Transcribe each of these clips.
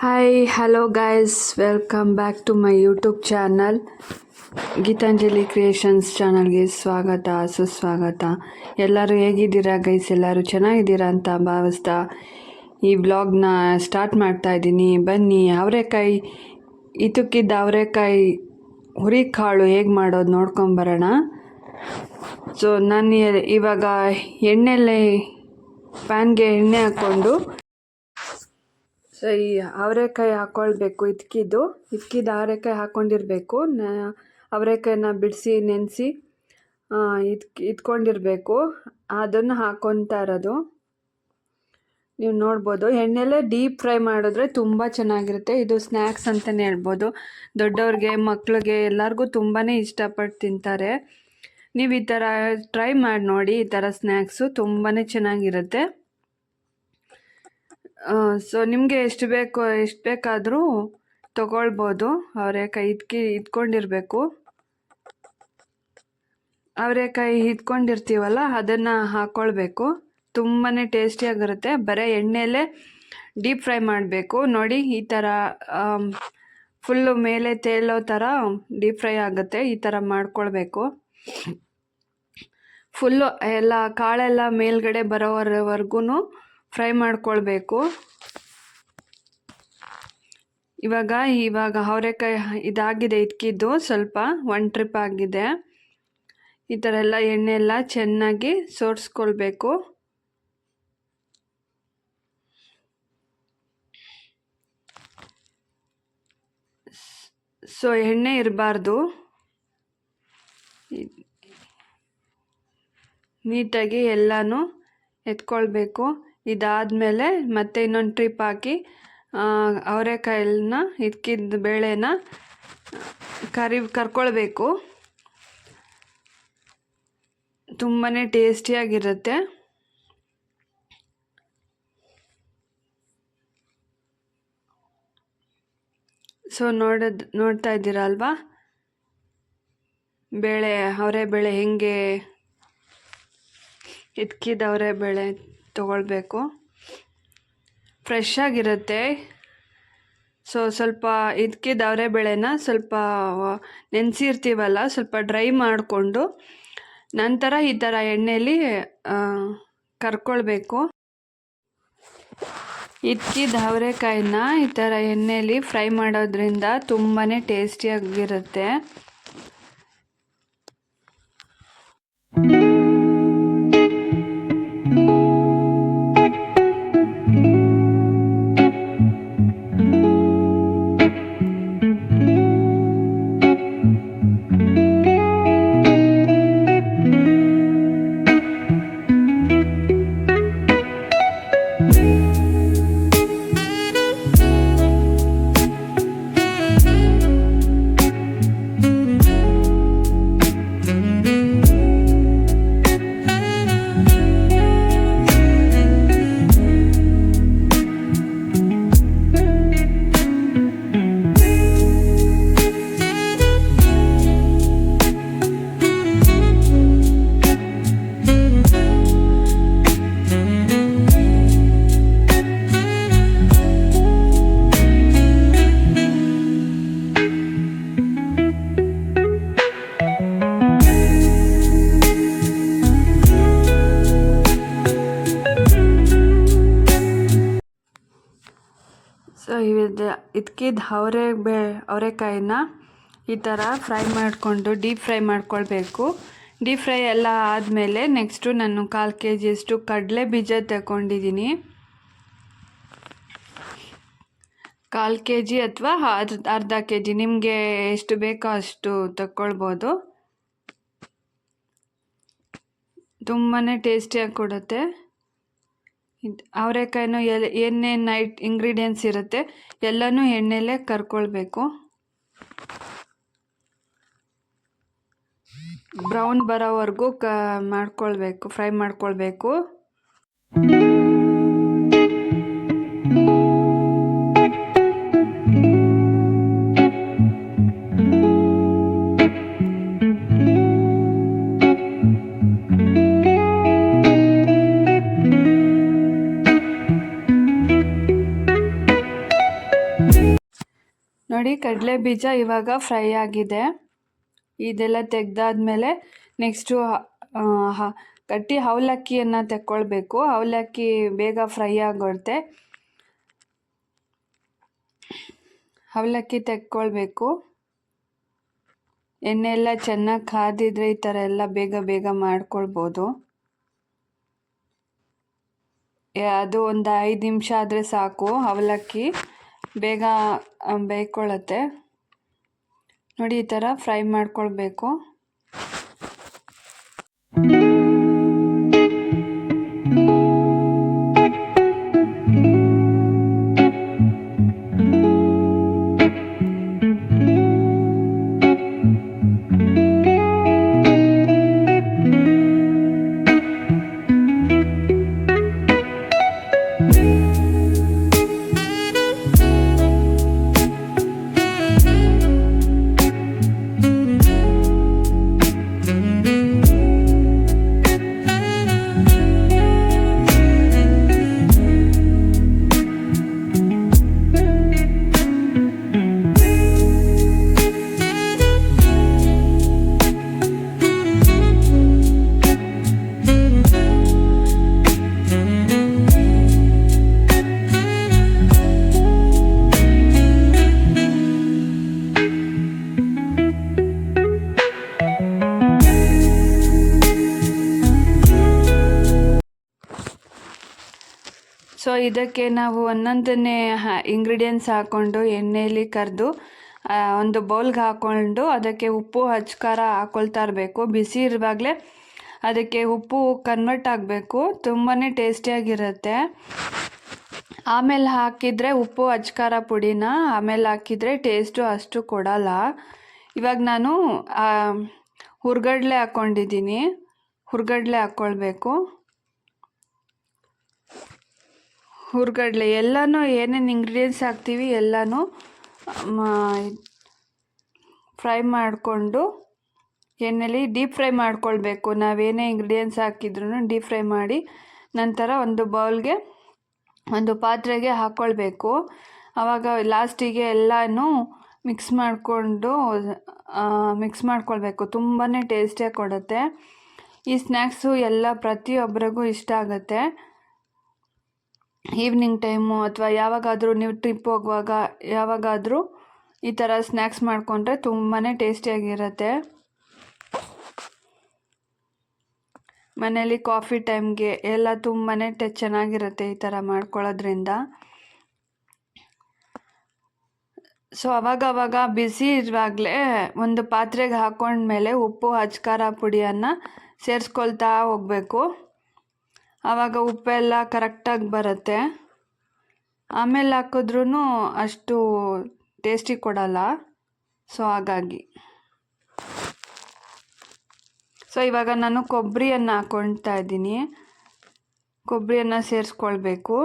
Hi hello guys, welcome back to my YouTube channel. Geetanjali creations ಚಾನಲ್ಗೆ ಸ್ವಾಗತ ಸುಸ್ವಾಗತ. ಎಲ್ಲರೂ ಹೇಗಿದ್ದೀರಾ ಗೈಸ್? ಎಲ್ಲರೂ ಚೆನ್ನಾಗಿದ್ದೀರಾ ಅಂತ ಭಾವಿಸ್ತಾ ಈ ವ್ಲಾಗ್ನ ಸ್ಟಾರ್ಟ್ ಮಾಡ್ತಾ ಇದ್ದೀನಿ. ಬನ್ನಿ, ಅವರೆಕಾಯಿ ಇತುಕ್ಕಿದ್ದ ಅವರೆಕಾಯಿ ಹುರಿಕಾಳು ಹೇಗೆ ಮಾಡೋದು ನೋಡ್ಕೊಂಬರೋಣ. ಸೊ ನಾನು ಇವಾಗ ಎಣ್ಣೆಲೆ ಪ್ಯಾನ್ಗೆ ಎಣ್ಣೆ ಹಾಕ್ಕೊಂಡು ಸೊ ಈ ಅವರೆಕಾಯಿ ಹಾಕ್ಕೊಳ್ಬೇಕು. ಇದ್ಕಿದ್ದು ಅವರೆಕಾಯಿ ಹಾಕ್ಕೊಂಡಿರಬೇಕು. ಅವರೆಕಾಯಿನ ಬಿಡಿಸಿ ನೆನೆಸಿ ಇಟ್ಕೊಂಡಿರಬೇಕು. ಅದನ್ನು ಹಾಕ್ಕೊತಾ ಇರೋದು ನೀವು ನೋಡ್ಬೋದು. ಎಣ್ಣೆಲೆ ಡೀಪ್ ಫ್ರೈ ಮಾಡಿದ್ರೆ ತುಂಬ ಚೆನ್ನಾಗಿರುತ್ತೆ. ಇದು ಸ್ನ್ಯಾಕ್ಸ್ ಅಂತಲೇ ಹೇಳ್ಬೋದು. ದೊಡ್ಡವ್ರಿಗೆ, ಮಕ್ಳಿಗೆ ಎಲ್ಲರಿಗೂ ತುಂಬಾ ಇಷ್ಟಪಟ್ಟು ತಿಂತಾರೆ. ನೀವು ಈ ಥರ ಟ್ರೈ ಮಾಡಿ ನೋಡಿ. ಈ ಥರ ಸ್ನ್ಯಾಕ್ಸು ತುಂಬಾ ಚೆನ್ನಾಗಿರುತ್ತೆ. ಸೊ ನಿಮಗೆ ಎಷ್ಟು ಬೇಕಾದರೂ ತೊಗೊಳ್ಬೋದು. ಅವರೆಕಾಯಿ ಇಟ್ಕೊಂಡಿರಬೇಕು. ಅವರೆಕಾಯಿ ಇಟ್ಕೊಂಡಿರ್ತೀವಲ್ಲ ಅದನ್ನು ಹಾಕ್ಕೊಳ್ಬೇಕು. ತುಂಬಾ ಟೇಸ್ಟಿಯಾಗಿರುತ್ತೆ. ಬರೀ ಎಣ್ಣೆಲೇ ಡೀಪ್ ಫ್ರೈ ಮಾಡಬೇಕು. ನೋಡಿ, ಈ ಥರ ಫುಲ್ಲು ಮೇಲೆ ತೇಲೋ ಥರ ಡೀಪ್ ಫ್ರೈ ಆಗುತ್ತೆ. ಈ ಥರ ಮಾಡ್ಕೊಳ್ಬೇಕು. ಫುಲ್ಲು ಎಲ್ಲ ಕಾಳೆಲ್ಲ ಮೇಲ್ಗಡೆ ಬರೋವರೆಗೂ ಫ್ರೈ ಮಾಡ್ಕೊಳ್ಬೇಕು. ಇವಾಗ ಅವರೆಕಾಯಿ ಇದಾಗಿದೆ. ಇಟ್ಕಿದ್ದು ಸ್ವಲ್ಪ ಒನ್ ಟ್ರಿಪ್ ಆಗಿದೆ. ಈ ಥರ ಎಲ್ಲ ಎಣ್ಣೆ ಎಲ್ಲ ಚೆನ್ನಾಗಿ ಸೋರಿಸ್ಕೊಳ್ಬೇಕು. ಸೊ ಎಣ್ಣೆ ಇರಬಾರ್ದು. ನೀಟಾಗಿ ಎಲ್ಲನೂ ಎತ್ಕೊಳ್ಬೇಕು. ಇದಾದಮೇಲೆ ಮತ್ತೆ ಇನ್ನೊಂದು ಟ್ರಿಪ್ ಹಾಕಿ ಅವರೆಕಾಯಿನ ಇಟ್ಕಿದ್ದ ಬೇಳೆನ ಕರ್ಕೊಳ್ಬೇಕು. ತುಂಬಾ ಟೇಸ್ಟಿಯಾಗಿರುತ್ತೆ. ಸೊ ನೋಡ್ತಾ ಇದ್ದೀರಾ ಅಲ್ವಾ, ಅವರೆಬೇಳೆ ಹೆಂಗೆ ಇಟ್ಕಿದ್ದ ಅವರೆಬೇಳೆ ತೊಗೊಳ್ಬೇಕು. ಫ್ರೆಶ್ ಆಗಿರುತ್ತೆ. ಸೊ ಸ್ವಲ್ಪ ಇಟ್ಕಿದ್ದ ಅವರೆಬೇಳೆನ ಸ್ವಲ್ಪ ನೆನೆಸಿರ್ತೀವಲ್ಲ, ಸ್ವಲ್ಪ ಡ್ರೈ ಮಾಡಿಕೊಂಡು ನಂತರ ಈ ಥರ ಎಣ್ಣೆಯಲ್ಲಿ ಕರ್ಕೊಳ್ಬೇಕು. ಇಟ್ಕಿದ್ದ ಅವರೆಕಾಯಿನ ಈ ಥರ ಎಣ್ಣೆಯಲ್ಲಿ ಫ್ರೈ ಮಾಡೋದ್ರಿಂದ ತುಂಬಾ ಟೇಸ್ಟಿಯಾಗಿರುತ್ತೆ. ಸೊ ಇದ್ಕಿದ್ದ ಅವರೆಕಾಯಿನ ಈ ಥರ ಫ್ರೈ ಮಾಡಿಕೊಂಡು ಡೀಪ್ ಫ್ರೈ ಮಾಡ್ಕೊಳ್ಬೇಕು. ಡೀಪ್ ಫ್ರೈ ಎಲ್ಲ ಆದಮೇಲೆ ನೆಕ್ಸ್ಟು ನಾನು 1/4 kg ಕಡಲೆ ಬೀಜ ತಗೊಂಡಿದ್ದೀನಿ. 1/4 kg ಅಥವಾ ಅರ್ಧ kg, ನಿಮಗೆ ಎಷ್ಟು ಬೇಕೋ ಅಷ್ಟು ತಗೊಳ್ಬೋದು. ತುಂಬಾ ಟೇಸ್ಟಿಯಾಗಿ ಕೊಡುತ್ತೆ. ಅವರೆಕಾಯಿನೂ ಏನೇನು ಇಂಗ್ರೀಡಿಯೆಂಟ್ಸ್ ಇರುತ್ತೆ ಎಲ್ಲನೂ ಎಣ್ಣೆಲೇ ಕರ್ಕೊಳ್ಬೇಕು. ಬ್ರೌನ್ ಬರೋವರೆಗೂ ಫ್ರೈ ಮಾಡ್ಕೊಳ್ಬೇಕು. ನೋಡಿ ಕಡಲೆ ಬೀಜ ಇವಾಗ ಫ್ರೈ ಆಗಿದೆ. ಇದೆಲ್ಲ ತೆಗ್ದಾದ್ಮೇಲೆ ನೆಕ್ಸ್ಟು ಗಟ್ಟಿ ಅವಲಕ್ಕಿಯನ್ನು ತೆಕ್ಕೊಳ್ಬೇಕು. ಅವಲಕ್ಕಿ ಬೇಗ ಫ್ರೈ ಆಗುತ್ತೆ. ಅವಲಕ್ಕಿ ತೆಕ್ಕೊಳ್ಬೇಕು. ಎಣ್ಣೆ ಎಲ್ಲ ಚೆನ್ನಾಗಿ ಕಾದಿದ್ರೆ ಈ ಥರ ಎಲ್ಲ ಬೇಗ ಬೇಗ ಮಾಡ್ಕೊಳ್ಬೋದು. ಅದು ಒಂದು 5 ನಿಮಿಷ ಆದರೆ ಸಾಕು. ಅವಲಕ್ಕಿ ಬೇಗ ಬೇಯ್ಕೊಳ್ಳುತ್ತೆ. ನೋಡಿ ಈ ಥರ ಫ್ರೈ ಮಾಡ್ಕೊಳ್ಬೇಕು. ಸೊ ಇದಕ್ಕೆ ನಾವು ಒಂದೊಂದನ್ನೇ ಇಂಗ್ರೀಡಿಯೆಂಟ್ಸ್ ಹಾಕ್ಕೊಂಡು ಎಣ್ಣೆಯಲ್ಲಿ ಕರೆದು ಒಂದು ಬೌಲ್ಗೆ ಹಾಕ್ಕೊಂಡು ಅದಕ್ಕೆ ಉಪ್ಪು ಖಾರ ಹಾಕ್ಕೊಳ್ತಾ ಇರಬೇಕು. ಬಿಸಿ ಇರುವಾಗಲೇ ಅದಕ್ಕೆ ಉಪ್ಪು ಕನ್ವರ್ಟ್ ಆಗಬೇಕು. ತುಂಬಾ ಟೇಸ್ಟಿಯಾಗಿರುತ್ತೆ. ಆಮೇಲೆ ಹಾಕಿದರೆ ಉಪ್ಪು ಖಾರ ಪುಡಿನ ಆಮೇಲೆ ಹಾಕಿದರೆ ಟೇಸ್ಟು ಅಷ್ಟು ಕೊಡಲ್ಲ. ಇವಾಗ ನಾನು ಹುರ್ಗಡ್ಲೆ ಹಾಕ್ಕೊಂಡಿದ್ದೀನಿ. ಹುರ್ಗಡ್ಲೆ ಹಾಕ್ಕೊಳ್ಬೇಕು. ಹುರ್ಗಡ್ಲೆ ಎಲ್ಲನೂ ಏನೇನು ಇಂಗ್ರೀಡಿಯೆಂಟ್ಸ್ ಹಾಕ್ತೀವಿ ಎಲ್ಲನೂ ಫ್ರೈ ಮಾಡಿಕೊಂಡು ಎಣ್ಣೆಲಿ ಡೀಪ್ ಫ್ರೈ ಮಾಡ್ಕೊಳ್ಬೇಕು. ನಾವೇನೇ ಇಂಗ್ರೀಡಿಯೆಂಟ್ಸ್ ಹಾಕಿದ್ರೂ ಡೀಪ್ ಫ್ರೈ ಮಾಡಿ ನಂತರ ಒಂದು ಬೌಲ್ಗೆ ಒಂದು ಪಾತ್ರೆಗೆ ಹಾಕ್ಕೊಳ್ಬೇಕು. ಆವಾಗ ಲಾಸ್ಟಿಗೆ ಎಲ್ಲನೂ ಮಿಕ್ಸ್ ಮಾಡ್ಕೊಳ್ಬೇಕು. ತುಂಬಾ ಟೇಸ್ಟಿಯಾಗಿ ಕೊಡುತ್ತೆ. ಈ ಸ್ನ್ಯಾಕ್ಸು ಎಲ್ಲ ಪ್ರತಿಯೊಬ್ಬರಿಗೂ ಇಷ್ಟ ಆಗುತ್ತೆ. ಈವ್ನಿಂಗ್ ಟೈಮು ಅಥವಾ ಯಾವಾಗಾದರೂ ನೀವು ಟ್ರಿಪ್ ಹೋಗುವಾಗ ಯಾವಾಗಾದರೂ ಈ ಥರ ಸ್ನ್ಯಾಕ್ಸ್ ಮಾಡಿಕೊಂಡ್ರೆ ತುಂಬಾ ಟೇಸ್ಟಿಯಾಗಿರುತ್ತೆ. ಮನೇಲಿ ಕಾಫಿ ಟೈಮ್ಗೆ ಎಲ್ಲ ತುಂಬಾ ಚೆನ್ನಾಗಿರುತ್ತೆ ಈ ಥರ ಮಾಡ್ಕೊಳ್ಳೋದ್ರಿಂದ. ಸೊ ಅವಾಗವಾಗ ಬಿಸಿ ಇರುವಾಗಲೇ ಒಂದು ಪಾತ್ರೆಗೆ ಹಾಕ್ಕೊಂಡ್ಮೇಲೆ ಉಪ್ಪು ಖಾರ ಪುಡಿಯನ್ನು ಸೇರಿಸ್ಕೊಳ್ತಾ ಹೋಗಬೇಕು. ಆವಾಗ ಉಪ್ಪೆಲ್ಲ ಕರೆಕ್ಟಾಗಿ ಬರುತ್ತೆ. ಆಮೇಲೆ ಹಾಕಿದ್ರೂ ಅಷ್ಟು ಟೇಸ್ಟಿ ಕೊಡಲ್ಲ. ಸೊ ಹಾಗಾಗಿ ಇವಾಗ ನಾನು ಕೊಬ್ಬರಿಯನ್ನು ಹಾಕ್ಕೊಳ್ತಾ ಇದ್ದೀನಿ. ಕೊಬ್ಬರಿಯನ್ನು ಸೇರಿಸ್ಕೊಳ್ಬೇಕು.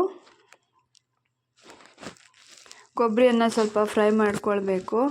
ಕೊಬ್ಬರಿಯನ್ನು ಸ್ವಲ್ಪ ಫ್ರೈ ಮಾಡ್ಕೊಳ್ಬೇಕು.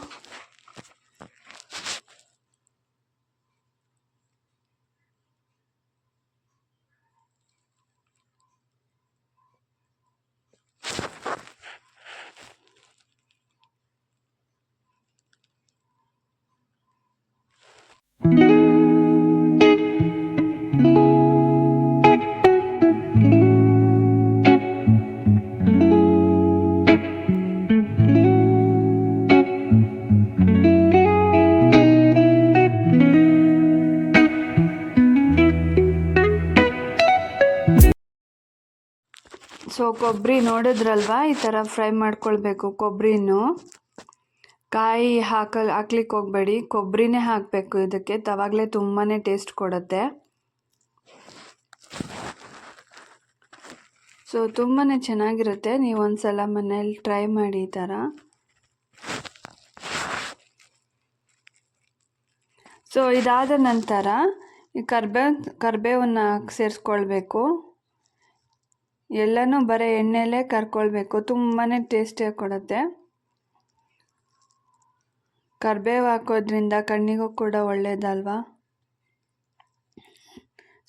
ಸೊ ಕೊಬ್ಬರಿ ನೋಡಿದ್ರಲ್ವ, ಈ ಥರ ಫ್ರೈ ಮಾಡ್ಕೊಳ್ಬೇಕು. ಕೊಬ್ಬರಿನೂ ಕಾಯಿ ಹಾಕ್ಲಿಕ್ಕೆ ಹೋಗಬೇಡಿ, ಕೊಬ್ಬರಿನೇ ಹಾಕಬೇಕು ಇದಕ್ಕೆ. ತವಾಗಲೇ ತುಂಬಾ ಟೇಸ್ಟ್ ಕೊಡುತ್ತೆ. ಸೊ ತುಂಬಾ ಚೆನ್ನಾಗಿರುತ್ತೆ. ನೀವು ಒಂದ್ಸಲ ಮನೇಲಿ ಟ್ರೈ ಮಾಡಿ ಈ ಥರ. ಸೊ ಇದಾದ ನಂತರ ಈ ಕರ್ಬೇವನ್ನು ಸೇರಿಸ್ಕೊಳ್ಬೇಕು. ಎಲ್ಲನೂ ಬರೀ ಎಣ್ಣೆಲೇ ಕರ್ಕೊಳ್ಬೇಕು. ತುಂಬಾ ಟೇಸ್ಟಿಯಾಗಿ ಕೊಡುತ್ತೆ. ಕರ್ಬೇವು ಹಾಕೋದ್ರಿಂದ ಕಣ್ಣಿಗೂ ಕೂಡ ಒಳ್ಳೆಯದಲ್ವಾ.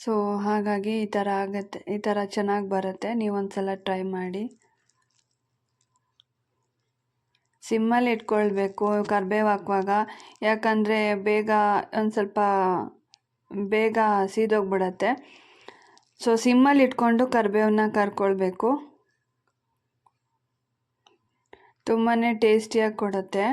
ಸೊ ಹಾಗಾಗಿ ಈ ಥರ ಆಗುತ್ತೆ, ಈ ಥರ ಚೆನ್ನಾಗಿ ಬರುತ್ತೆ. ನೀವು ಒಂದ್ಸಲ ಟ್ರೈ ಮಾಡಿ. ಸಿಮ್ಮಲ್ಲಿ ಇಟ್ಕೊಳ್ಬೇಕು ಕರಿಬೇವು ಹಾಕುವಾಗ, ಯಾಕಂದರೆ ಒಂದು ಸ್ವಲ್ಪ ಬೇಗ ಸೀದೋಗ್ಬಿಡತ್ತೆ. ಸೊ ಸಿಮ್ಮಲ್ಲಿ ಇಟ್ಕೊಂಡು ಕರಿಬೇವನ್ನ ಕರ್ಕೊಳ್ಬೇಕು. ತುಂಬಾ ಟೇಸ್ಟಿಯಾಗಿ ಕೊಡುತ್ತೆ.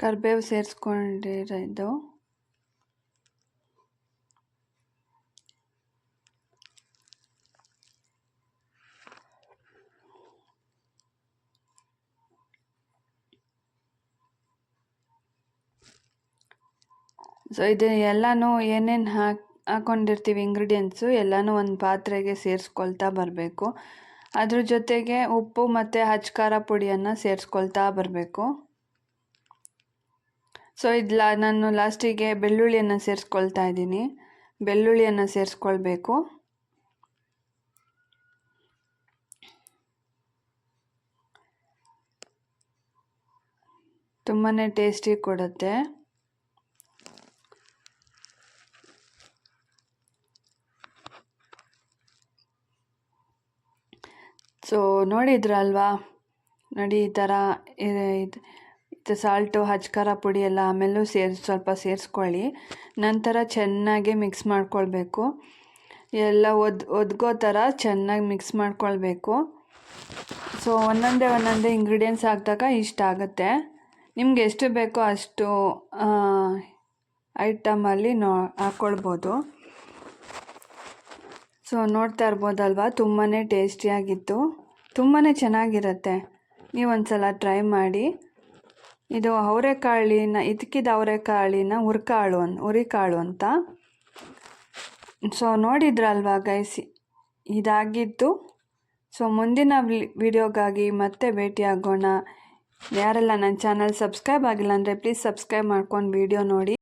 ಕರಿಬೇವು ಸೇರಿಸ್ಕೊಂಡಿರೋದು. ಸೊ ಇದು ಎಲ್ಲನೂ ಏನೇನು ಹಾಕ್ಕೊಂಡಿರ್ತೀವಿ ಇಂಗ್ರೀಡಿಯೆಂಟ್ಸು ಎಲ್ಲನೂ ಒಂದು ಪಾತ್ರೆಗೆ ಸೇರಿಸ್ಕೊಳ್ತಾ ಬರಬೇಕು. ಅದ್ರ ಜೊತೆಗೆ ಉಪ್ಪು ಮತ್ತು ಖಾರ ಪುಡಿಯನ್ನು ಸೇರಿಸ್ಕೊಳ್ತಾ ಬರಬೇಕು. ಸೊ ನಾನು ಲಾಸ್ಟಿಗೆ ಬೆಳ್ಳುಳ್ಳಿಯನ್ನು ಸೇರಿಸ್ಕೊಳ್ತಾ ಇದ್ದೀನಿ. ಬೆಳ್ಳುಳ್ಳಿಯನ್ನು ಸೇರಿಸ್ಕೊಳ್ಬೇಕು. ತುಂಬಾ ಟೇಸ್ಟಿ ಕೊಡುತ್ತೆ. ಸೊ ನೋಡಿದ್ರಲ್ವಾ, ನೋಡಿ ಈ ಥರ ಇದು ಸಾಲ್ಟು ಖಾರ ಪುಡಿ ಎಲ್ಲ ಆಮೇಲೂ ಸ್ವಲ್ಪ ಸೇರಿಸ್ಕೊಳ್ಳಿ. ನಂತರ ಚೆನ್ನಾಗಿ ಮಿಕ್ಸ್ ಮಾಡ್ಕೊಳ್ಬೇಕು. ಎಲ್ಲ ಒದ್ಗೋ ಥರ ಚೆನ್ನಾಗಿ ಮಿಕ್ಸ್ ಮಾಡ್ಕೊಳ್ಬೇಕು. ಸೊ ಒಂದೊಂದೇ ಇಂಗ್ರೀಡಿಯೆಂಟ್ಸ್ ಹಾಕಿದಾಗ ಇಷ್ಟ ಆಗುತ್ತೆ. ನಿಮ್ಗೆ ಎಷ್ಟು ಬೇಕೋ ಅಷ್ಟು ಐಟಮಲ್ಲಿ ಹಾಕ್ಕೊಳ್ಬೋದು. ಸೊ ನೋಡ್ತಾ ಇರ್ಬೋದಲ್ವಾ, ತುಂಬಾ ಟೇಸ್ಟಿಯಾಗಿತ್ತು, ತುಂಬಾ ಚೆನ್ನಾಗಿರುತ್ತೆ. ನೀವು ಒಂದ್ಸಲ ಟ್ರೈ ಮಾಡಿ. ಇದು ಇದಕ್ಕಿದ ಅವರೆಕಾಳಿನ ಹುರಿಕಾಳು ಅಂತ. ಸೊ ನೋಡಿದ್ರಲ್ವಾ ಗೈಸ್, ಇದಾಗಿತ್ತು. ಸೊ ಮುಂದಿನ ವಿಡಿಯೋಗಾಗಿ ಮತ್ತೆ ಭೇಟಿಯಾಗೋಣ. ಯಾರೆಲ್ಲ ನನ್ನ ಚಾನಲ್ ಸಬ್ಸ್ಕ್ರೈಬ್ ಆಗಿಲ್ಲ ಅಂದರೆ ಪ್ಲೀಸ್ ಸಬ್ಸ್ಕ್ರೈಬ್ ಮಾಡ್ಕೊಂಡು ವಿಡಿಯೋ ನೋಡಿ.